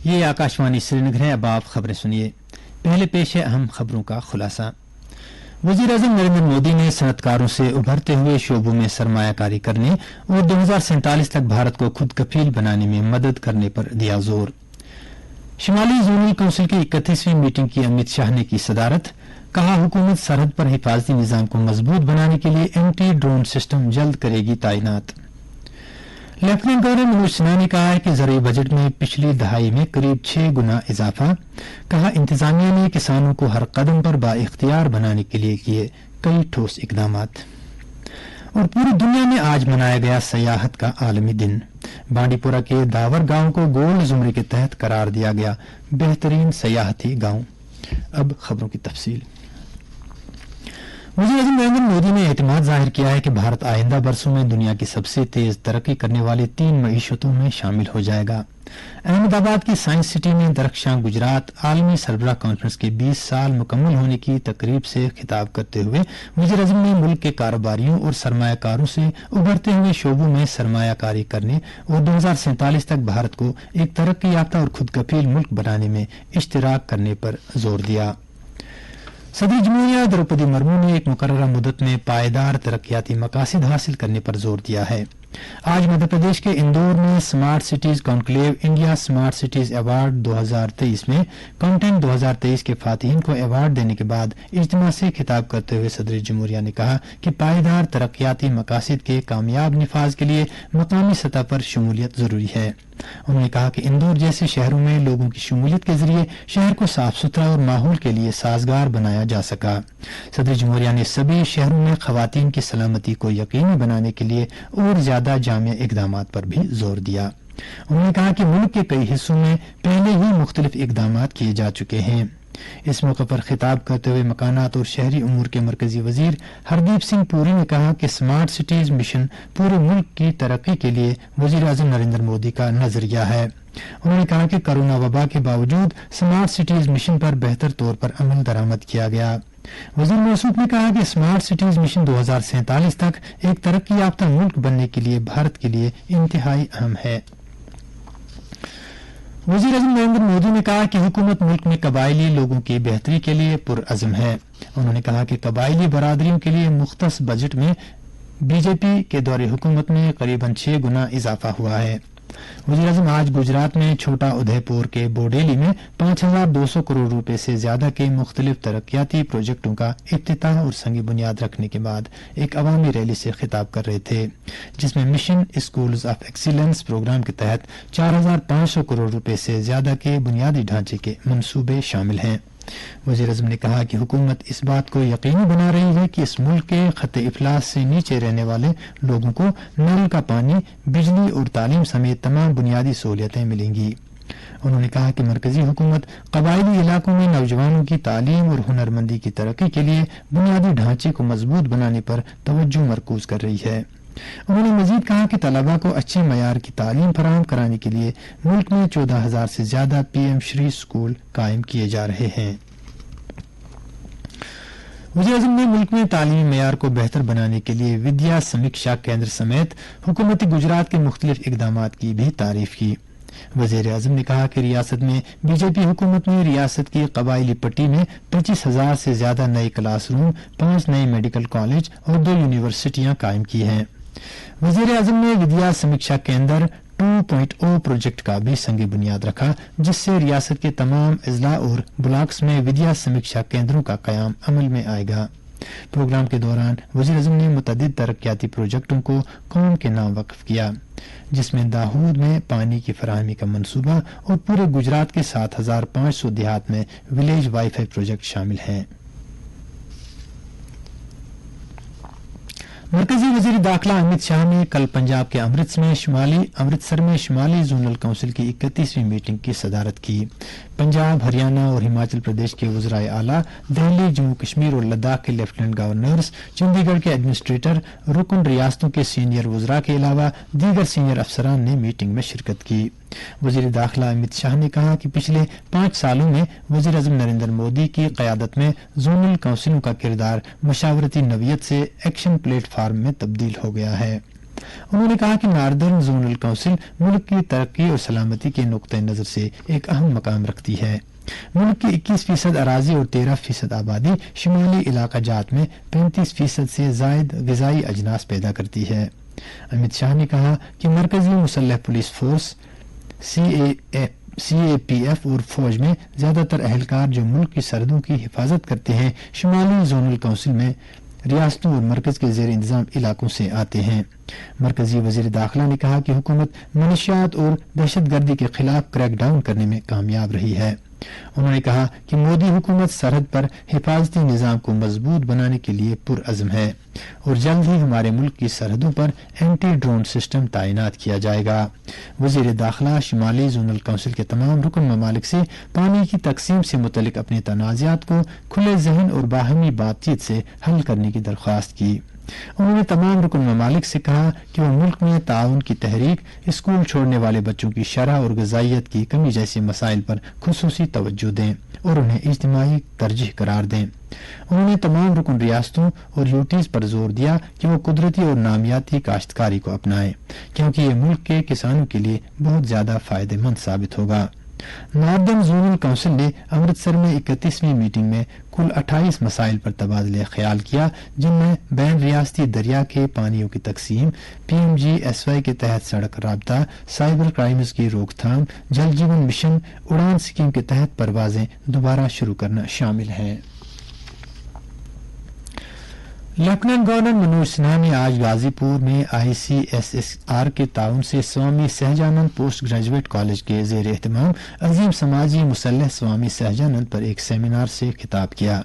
یہ آکاشوانی سری نگر ہے. اب آپ خبریں سنیے. پہلے پیش ہے اہم خبروں کا خلاصہ. وزیر اعظم نریندر مودی نے صنعت کاروں سے ابھرتے ہوئے شعبوں میں سرمایہ کاری کرنے اور 2047 تک بھارت کو خود کفیل بنانے میں مدد کرنے پر دیا زور. شمالی زونل کونسل کی 31ویں میٹنگ کی امت شاہ نے کی صدارت. کہا حکومت سرحد پر حفاظتی نظام کو مضبوط بنانے کے لیے اینٹی ڈرون سسٹم جلد کرے گی تعینات. لیفٹیننٹ گورنر منوج سنہا نے کہا ہے کہ زرعی بجٹ میں پچھلی دہائی میں قریب 6 گنا اضافہ. کہا انتظامیہ نے کسانوں کو ہر قدم پر بااختیار بنانے کے لیے کیے کئی ٹھوس اقدامات. اور پوری دنیا میں آج منایا گیا سیاحت کا عالمی دن. بانڈی پورہ کے داور گاؤں کو گولڈ زمرے کے تحت قرار دیا گیا بہترین سیاحتی گاؤں. اب خبروں کی تفصیل. وزیر اعظم نریندر مودی نے اعتماد ظاہر کیا ہے کہ بھارت آئندہ برسوں میں دنیا کی سب سے تیز ترقی کرنے والی 3 معیشتوں میں شامل ہو جائے گا. احمد آباد کی سائنس سٹی میں درخشاں گجرات عالمی سربراہ کانفرنس کے 20 سال مکمل ہونے کی تقریب سے خطاب کرتے ہوئے وزیر اعظم نے ملک کے کاروباریوں اور سرمایہ کاروں سے ابھرتے ہوئے شعبوں میں سرمایہ کاری کرنے اور 2047 تک بھارت کو ایک ترقی یافتہ اور خود کفیل ملک بنانے میں اشتراک کرنے پر زور دیا. صدر جمہوریہ دروپدی مرمو نے ایک مقررہ مدت میں پائیدار ترقیاتی مقاصد حاصل کرنے پر زور دیا ہے. آج مدھیہ پردیش کے اندور میں smart cities conclave India smart cities award 2023 میں کنٹینٹ 2023 کے فاتحین کو ایوارڈ دینے کے بعد اجتماع سے خطاب کرتے ہوئے صدر جمہوریہ نے کہا کہ پائیدار ترقیاتی مقاصد کے کامیاب نفاذ کے لیے مقامی سطح پر شمولیت ضروری ہے. انہوں نے کہا کہ اندور جیسے شہروں میں لوگوں کی شمولیت کے ذریعے شہر کو صاف ستھرا اور ماحول کے لیے سازگار بنایا جا سکا. صدر جمہوریہ نے سبھی شہروں میں خواتین کی سلامتی کو یقینی بنانے کے لیے اور زیادہ جامع اقدامات پر بھی زور دیا. انہوں نے کہا کہ ملک کے کئی حصوں میں پہلے ہی مختلف اقدامات کیے جا چکے ہیں. اس موقع پر خطاب کرتے ہوئے مکانات اور شہری امور کے مرکزی وزیر ہردیپ سنگھ پوری نے کہا کہ اسمارٹ سٹیز مشن پورے ملک کی ترقی کے لیے وزیر اعظم نریندر مودی کا نظریہ ہے. انہوں نے کہا کہ کرونا وبا کے باوجود اسمارٹ سٹیز مشن پر بہتر طور پر عمل درآمد کیا گیا. وزیر موصوف نے کہا کہ اسمارٹ سٹیز مشن 2047 تک ایک ترقی یافتہ ملک بننے کے لیے بھارت کے لیے انتہائی اہم ہے. وزیر اعظم نریندر مودی نے کہا کہ حکومت ملک میں قبائلی لوگوں کی بہتری کے لیے پرعزم ہے. انہوں نے کہا کہ قبائلی برادریوں کے لیے مختص بجٹ میں بی جے پی کے دور حکومت میں قریباً 6 گنا اضافہ ہوا ہے. وزیر اعظم آج گجرات میں چھوٹا ادے پور کے بوڈیلی میں 5200 کروڑ روپے سے زیادہ کے مختلف ترقیاتی پروجیکٹوں کا افتتاح اور سنگ بنیاد رکھنے کے بعد ایک عوامی ریلی سے خطاب کر رہے تھے جس میں mission schools of excellence programme کے تحت 4500 کروڑ روپے سے زیادہ کے بنیادی ڈھانچے کے منصوبے شامل ہیں. وزیر اعظم نے کہا کہ حکومت اس بات کو یقینی بنا رہی ہے کہ اس ملک کے خط افلاس سے نیچے رہنے والے لوگوں کو نل کا پانی، بجلی اور تعلیم سمیت تمام بنیادی سہولتیں ملیں گی. انہوں نے کہا کہ مرکزی حکومت قبائلی علاقوں میں نوجوانوں کی تعلیم اور ہنرمندی کی ترقی کے لیے بنیادی ڈھانچے کو مضبوط بنانے پر توجہ مرکوز کر رہی ہے. انہوں نے مزید کہا کہ طلباء کو اچھے معیار کی تعلیم فراہم کرانے کے لیے ملک میں 14,000 سے زیادہ پی ایم شری اسکول قائم کیے جا رہے ہیں. وزیر اعظم نے ملک میں تعلیمی معیار کو بہتر بنانے کے لیے ودیا سمیکشا کیندر سمیت حکومت گجرات کے مختلف اقدامات کی بھی تعریف کی. وزیر اعظم نے کہا کہ ریاست میں بی جے پی حکومت نے ریاست کی قبائلی پٹی میں 25,000 سے زیادہ نئے کلاس روم، 5 نئے میڈیکل کالج اور 2 یونیورسٹیاں قائم کی ہیں. وزیر اعظم نے ودیا سمیکشا کیندر 2.0 پروجیکٹ کا بھی سنگ بنیاد رکھا جس سے ریاست کے تمام اضلاع اور بلاکس میں ودیا سمیکشا کیندروں کا قیام عمل میں آئے گا. پروگرام کے دوران وزیر اعظم نے متعدد ترقیاتی پروجیکٹوں کو قوم کے نام وقف کیا جس میں داہود میں پانی کی فراہمی کا منصوبہ اور پورے گجرات کے 7,500 دیہات میں ولیج وائی فائی پروجیکٹ شامل ہیں. مرکزی وزیر داخلہ امت شاہ نے کل پنجاب کے امرتسر میں شمالی زونل کونسل کی 31ویں میٹنگ کی صدارت کی. پنجاب، ہریانہ اور ہماچل پردیش کے وزرائے اعلیٰ، دہلی، جموں کشمیر اور لداخ کے لیفٹیننٹ گورنرز، چنڈی گڑھ کے ایڈمنسٹریٹر، رکن ریاستوں کے سینئر وزراء کے علاوہ دیگر سینئر افسران نے میٹنگ میں شرکت کی. وزیر داخلہ امت شاہ نے کہا کہ پچھلے 5 سالوں میں وزیر اعظم نریندر مودی کی قیادت میں زونل کونسلوں کا کردار مشاورتی نوعیت سے ایکشن پلیٹ فارم میں تبدیل ہو گیا ہے. انہوں نے کہا کہ ناردرن زونل کونسل ملک کی ترقی اور سلامتی کے نقطۂ نظر سے ایک اہم مقام رکھتی ہے۔ ملک کی 21% اراضی اور 13% آبادی شمالی علاقہ جات میں 35% سے زائد غذائی اجناس پیدا کرتی ہے۔ امت شاہ نے کہا کہ مرکزی مسلح پولیس فورس CAPF اور فوج میں زیادہ تر اہلکار جو ملک کی سرحدوں کی حفاظت کرتے ہیں شمالی زونل کونسل میں ریاستوں اور مرکز کے زیر انتظام علاقوں سے آتے ہیں۔ مرکزی وزیر داخلہ نے کہا کہ حکومت منشیات اور دہشت گردی کے خلاف کریک ڈاؤن کرنے میں کامیاب رہی ہے۔ انہوں نے کہا کہ مودی حکومت سرحد پر حفاظتی نظام کو مضبوط بنانے کے لیے پرعزم ہے اور جلد ہی ہمارے ملک کی سرحدوں پر اینٹی ڈرون سسٹم تعینات کیا جائے گا۔ وزیر داخلہ شمالی زونل کونسل کے تمام رکن ممالک سے پانی کی تقسیم سے متعلق اپنے تنازعات کو کھلے ذہن اور باہمی بات چیت سے حل کرنے کی درخواست کی۔ انہوں نے تمام رکن ممالک سے کہا کہ وہ ملک میں تعاون کی تحریک، اسکول چھوڑنے والے بچوں کی شرح اور غذائیت کی کمی جیسے مسائل پر خصوصی توجہ دیں اور انہیں اجتماعی ترجیح قرار دیں۔ انہوں نے تمام رکن ریاستوں اور یوٹیز پر زور دیا کہ وہ قدرتی اور نامیاتی کاشتکاری کو اپنائیں کیونکہ یہ ملک کے کسانوں کے لیے بہت زیادہ فائدہ مند ثابت ہوگا۔ ناردرن زونل کونسل نے امرتسر میں 31ویں میٹنگ میں کل 28 مسائل پر تبادلہ خیال کیا، جن میں بین ریاستی دریا کے پانیوں کی تقسیم، PMGSY کے تحت سڑک رابطہ، سائبر کرائمز کی روک تھام، جل جیون مشن، اڑان اسکیم کے تحت پروازیں دوبارہ شروع کرنا شامل ہیں۔ لیفٹیننٹ گورنر منوج سنہا نے آج غازی پور میں ICSSR کے تعاون سے سوامی سہجانند پوسٹ گریجویٹ کالج کے زیر اہتمام عظیم سماجی مسلح سوامی سہجانند پر ایک سیمینار سے خطاب کیا۔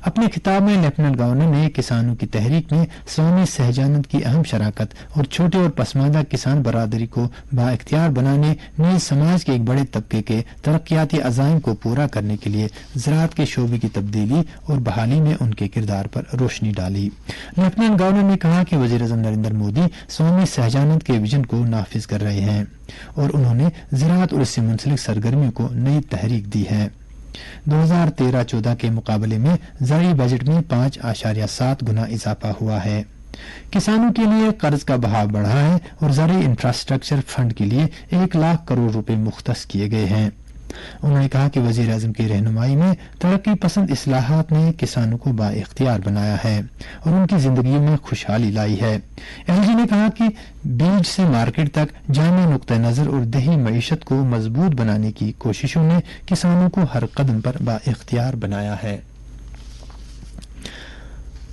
اپنے خطاب میں لیفٹیننٹ گورنر نے کسانوں کی تحریک میں سوامی سہجانند کی اہم شراکت اور چھوٹے اور پسماندہ کسان برادری کو بااختیار بنانے، نیز سماج کے ایک بڑے طبقے کے ترقیاتی عزائم کو پورا کرنے کے لیے زراعت کے شعبے کی تبدیلی اور بحالی میں ان کے کردار پر روشنی ڈالی۔ لیفٹیننٹ گورنر نے کہا کہ وزیر اعظم نریندر مودی سوامی سہجانند کے ویژن کو نافذ کر رہے ہیں اور انہوں نے زراعت اور اس سے منسلک سرگرمیوں کو نئی تحریک دی ہے۔ 2013-14 کے مقابلے میں زرعی بجٹ میں 5.7 گنا اضافہ ہوا ہے۔ کسانوں کے لیے قرض کا بہاؤ بڑھا ہے اور زرعی انفراسٹرکچر فنڈ کے لیے 1 لاکھ کروڑ روپے مختص کیے گئے ہیں۔ انہوں نے کہا کہ وزیر اعظم کی رہنمائی میں ترقی پسند اصلاحات نے کسانوں کو بااختیار بنایا ہے اور ان کی زندگی میں خوشحالی لائی ہے۔ LG نے کہا کہ بیج سے مارکیٹ تک جامع نقطہ نظر اور دیہی معیشت کو مضبوط بنانے کی کوششوں نے کسانوں کو ہر قدم پر بااختیار بنایا ہے۔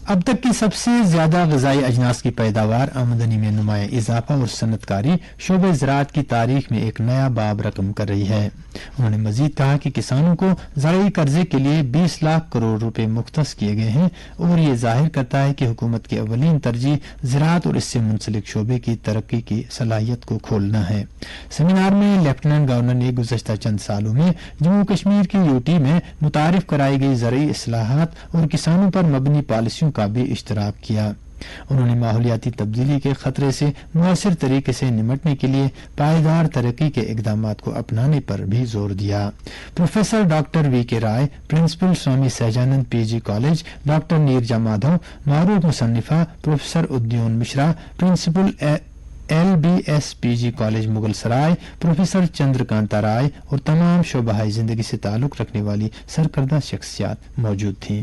اب تک کی سب سے زیادہ غذائی اجناس کی پیداوار، آمدنی میں نمایاں اضافہ اور صنعت کاری شعبہ زراعت کی تاریخ میں ایک نیا باب رقم کر رہی ہے۔ انہوں نے مزید کہا کہ کسانوں کو زرعی قرضے کے لیے 20 لاکھ کروڑ روپے مختص کیے گئے ہیں اور یہ ظاہر کرتا ہے کہ حکومت کی اولین ترجیح زراعت اور اس سے منسلک شعبے کی ترقی کی صلاحیت کو کھولنا ہے۔ سیمینار میں لیفٹیننٹ گورنر نے گزشتہ چند سالوں میں جموں کشمیر کی UT میں متعارف کرائی گئی زرعی اصلاحات اور کسانوں پر مبنی پالیسیوں کا بھی اشتراک کیا۔ انہوں نے ماحولیاتی تبدیلی کے خطرے سے مؤثر طریقے سے نمٹنے کے لیے پائیدار ترقی کے اقدامات کو اپنانے پر بھی زور دیا۔ Professor doctor VK Rai, principal Swami Sahajanand PG college, doctor Neerja Madhav, معروف مصنفہ professor Udayan Mishra, principal LBS PG college Mughal Sarai, professor Chandra Kanta Rai اور تمام شعبہ زندگی سے تعلق رکھنے والی سرکردہ شخصیات موجود تھیں۔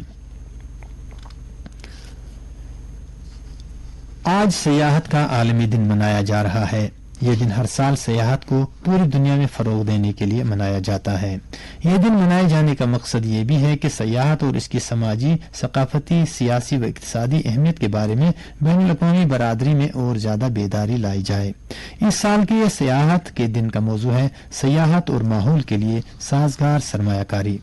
آج سیاحت کا عالمی دن منایا جا رہا ہے۔ یہ دن ہر سال سیاحت کو پوری دنیا میں فروغ دینے کے لیے منایا جاتا ہے۔ یہ دن منائے جانے کا مقصد یہ بھی ہے کہ سیاحت اور اس کی سماجی، ثقافتی، سیاسی و اقتصادی اہمیت کے بارے میں بین الاقوامی برادری میں اور زیادہ بیداری لائی جائے۔ اس سال کے سیاحت کے دن کا موضوع ہے سیاحت اور ماحول کے لیے سازگار سرمایہ کاری۔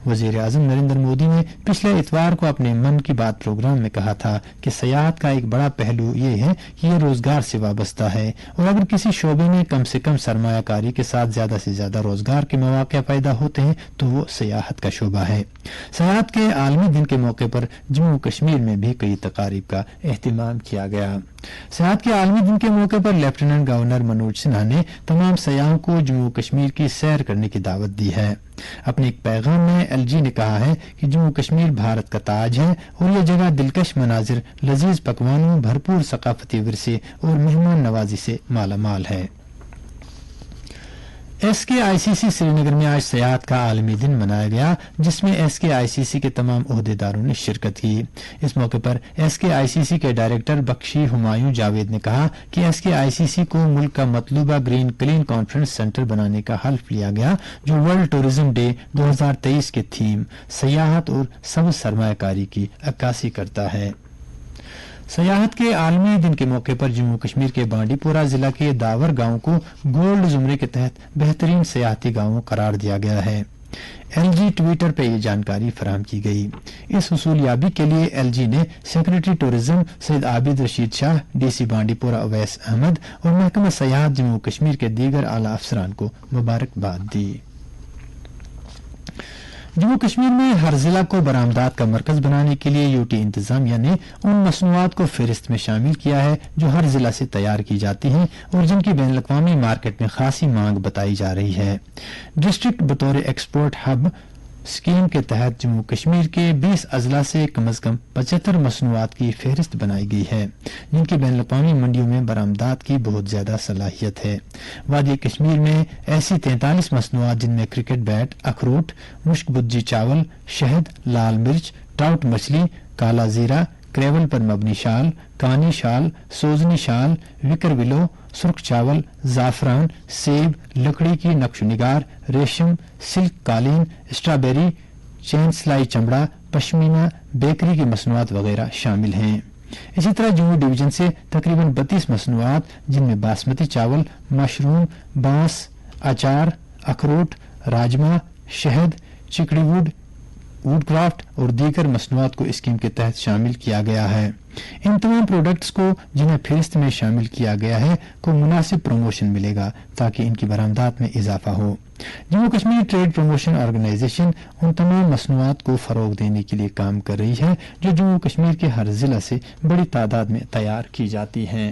وزیر اعظم نریندر مودی نے پچھلے اتوار کو اپنے من کی بات پروگرام میں کہا تھا کہ سیاحت کا ایک بڑا پہلو یہ ہے کہ یہ روزگار سے وابستہ ہے اور اگر کسی شعبے میں کم سے کم سرمایہ کاری کے ساتھ زیادہ سے زیادہ روزگار کے مواقع پیدا ہوتے ہیں تو وہ سیاحت کا شعبہ ہے۔ سیاحت کے عالمی دن کے موقع پر جموں کشمیر میں بھی کئی تقاریب کا اہتمام کیا گیا۔ سیاحت کے عالمی دن کے موقع پر لیفٹیننٹ گورنر منوج سنہا نے تمام سیاحوں کو جموں کشمیر کی سیر کرنے کی دعوت دی ہے۔ اپنے ایک پیغام میں ایل جی نے کہا ہے کہ جموں کشمیر بھارت کا تاج ہے اور یہ جگہ دلکش مناظر، لذیذ پکوانوں، بھرپور ثقافتی ورثے اور مہمان نوازی سے مالا مال ہے۔ ایس کے آئی سی سی سری نگر میں آج سیاحت کا عالمی دن منایا گیا، جس میں ایس کے آئی سی سی کے تمام عہدیداروں نے شرکت کی۔ اس موقع پر ایس کے آئی سی سی کے ڈائریکٹر بخشی ہمایوں جاوید نے کہا کہ ایس کے آئی سی سی کو ملک کا مطلوبہ گرین کلین کانفرنس سینٹر بنانے کا حلف لیا گیا، جو ورلڈ ٹورزم ڈے 2023 کے تھیم سیاحت اور سبز سرمایہ کاری کی عکاسی کرتا ہے۔ سیاحت کے عالمی دن کے موقع پر جموں کشمیر کے بانڈی پورہ ضلع کے داور گاؤں کو گولڈ زمرے کے تحت بہترین سیاحتی گاؤں قرار دیا گیا ہے۔ ایل جی ٹویٹر پہ یہ جانکاری فراہم کی گئی۔ اس حصول یابی کے لیے ایل جی نے سیکرٹری ٹورزم سید عابد رشید شاہ، ڈی سی بانڈی پورہ اویس احمد اور محکمہ سیاحت جموں کشمیر کے دیگر اعلی افسران کو مبارکباد دی۔ جموں کشمیر میں ہر ضلع کو برآمدات کا مرکز بنانے کے لیے یو ٹی انتظامیہ نے ان مصنوعات کو فہرست میں شامل کیا ہے جو ہر ضلع سے تیار کی جاتی ہیں اور جن کی بین الاقوامی مارکیٹ میں خاصی مانگ بتائی جا رہی ہے۔ ڈسٹرکٹ بطور ایکسپورٹ ہب اسکیم کے تحت جموں کشمیر کے 20 اضلاع سے کم از کم 75 مصنوعات کی فہرست بنائی گئی ہے، جن کی بین الاقوامی منڈیوں میں برآمدات کی بہت زیادہ صلاحیت ہے۔ وادی کشمیر میں ایسی 43 مصنوعات، جن میں کرکٹ بیٹ، اخروٹ، مشک بجی چاول، شہد، لال مرچ، ٹراؤٹ مچھلی، کالا زیرہ، کریول پر مبنی شال، کانی شال، سوزنی شال، وکر ولو، سرخ چاول، زعفران، سیب، لکڑی کی نقش و نگار، ریشم، سلک قالین، اسٹرابیری، چین سلائی چمڑا، پشمینہ، بیکری کی مصنوعات وغیرہ شامل ہیں۔ اسی طرح جموں ڈویژن سے تقریباً 32 مصنوعات، جن میں باسمتی چاول، مشروم، بانس، اچار، اخروٹ، راجما، شہد، چکڑی ووڈ کرافٹ اور دیگر مصنوعات کو اسکیم کے تحت شامل کیا گیا ہے۔ ان تمام پروڈکٹس کو جنہیں فہرست میں شامل کیا گیا ہے کو مناسب پروموشن ملے گا تاکہ ان کی برآمدات میں اضافہ ہو۔ Jammu Kashmir trade promotion organisation ان تمام مصنوعات کو فروغ دینے کے لیے کام کر رہی ہے جو جموں کشمیر کے ہر ضلع سے بڑی تعداد میں تیار کی جاتی ہیں۔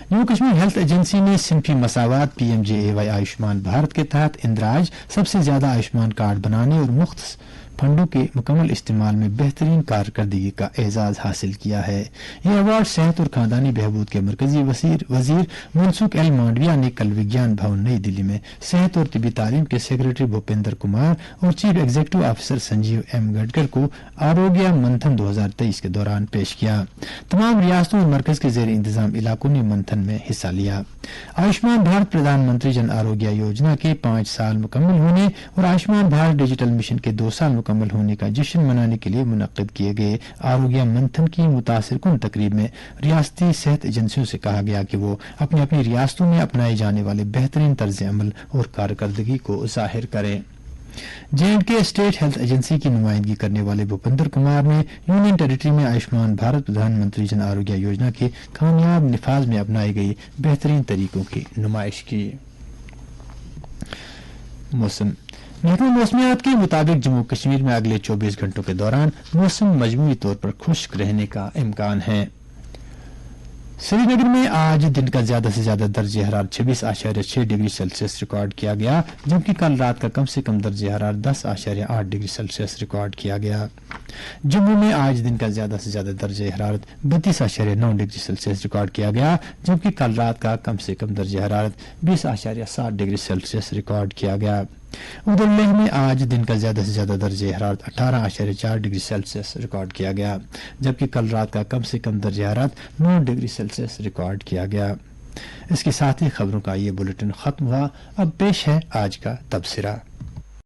جموں کشمیر ہیلتھ ایجنسی نے صنفی مساوات پی ایم جے اے وائی آیوشمان بھارت کے تحت اندراج سب سے زیادہ آیوشمان کارڈ بنانے اور مختص فنڈوں کے مکمل استعمال میں بہترین کارکردگی کا اعزاز حاصل کیا ہے۔ یہ ایوارڈ صحت اور خاندانی بہبود کے مرکزی وزیر منسوخ ایل مانڈویا نے کل وگیان بھون نئی دلی میں صحت اور طبی تعلیم کے سیکرٹری بھوپندر کمار اور chief executive officer Sanjeev M Gadkar کو آروگیہ منتھن 2023 کے دوران پیش کیا۔ تمام ریاستوں اور مرکز کے زیر انتظام علاقوں نے منتھن میں حصہ لیا۔ آیوشمان بھارت پردھان منتری جن آروگیہ یوجنا کے 5 سال مکمل ہونے اور آیوشمان بھارت ڈیجیٹل مشن کے 2 سال مکمل ہونے کا جشن منانے کے لیے منعقد کیے گئے آروگیہ منتھن کی متاثر کن تقریب میں ریاستی صحت ایجنسیوں سے کہا گیا کہ وہ اپنی اپنی ریاستوں میں اپنائے جانے والے بہترین طرز عمل اور کارکردگی کو ظاہر کریں۔ جے اینڈ کے اسٹیٹ ہیلتھ ایجنسی کی نمائندگی کرنے والے بھوپندر کمار نے یونین ٹیریٹری میں آیوشمان بھارت پردھان منتری جن آروگیہ یوجنا کے کامیاب نفاذ میں اپنائی گئی بہترین طریقوں کی نمائش کی۔ موسم محکمہ موسمیات کے مطابق جموں کشمیر میں اگلے 24 گھنٹوں کے دوران موسم مجموعی طور پر خشک رہنے کا امکان ہے۔ سری نگر میں آج دن کا زیادہ سے زیادہ درجہ حرارت 26.6 ڈگری سیلسیس ریکارڈ کیا گیا، جبکہ کل رات کا کم سے کم درجہ حرارت 10.8 ڈگری سیلسیس ریکارڈ کیا گیا۔ جموں میں آج دن کا زیادہ سے زیادہ درجہ حرارت 32.9 ڈگری سیلسیس ریکارڈ کیا گیا، جبکہ کل رات کا کم سے کم درجہ حرارت 20.7 ڈگری سیلسیس ریکارڈ کیا گیا۔ ادھر لیہ میں آج دن کا زیادہ سے زیادہ درجہ حرارت 18.4 ڈگری سیلسیس ریکارڈ کیا گیا، جبکہ کل رات کا کم سے کم درجہ حرارت 9 ڈگری سیلسیس ریکارڈ کیا گیا۔ اس کے ساتھ ہی خبروں کا یہ بلیٹن ختم ہوا۔ اب پیش ہے آج کا تبصرہ۔